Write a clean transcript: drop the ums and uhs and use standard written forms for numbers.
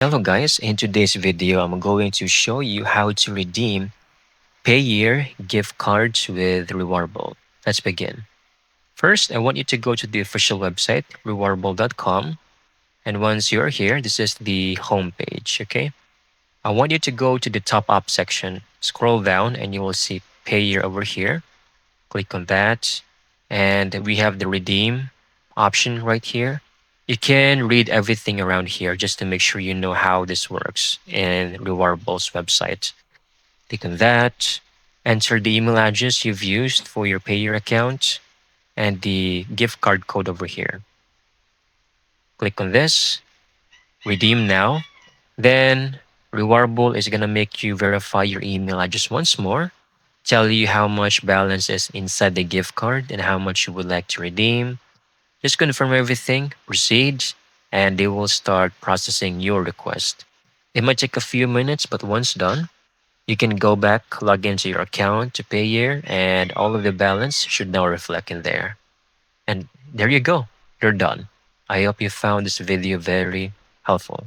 Hello guys, in today's video I'm going to show you how to redeem Payeer gift cards with Rewarble. Let's begin. First, I want you to go to the official website, rewarble.com. And once you're here, this is the home page, okay? I want you to go to the top up section, scroll down and you will see Payeer over here. Click on that. And we have the redeem option right here. You can read everything around here just to make sure you know how this works in Rewardable's website. Click on that. Enter the email address you've used for your Payeer account and the gift card code over here. Click on this. Redeem now. Then Rewardable is going to make you verify your email address once more, tell you how much balance is inside the gift card and how much you would like to redeem. Just confirm everything, proceed, and they will start processing your request. It might take a few minutes, but once done, you can go back, log into your account to Payeer, and all of the balance should now reflect in there. And there you go, you're done. I hope you found this video very helpful.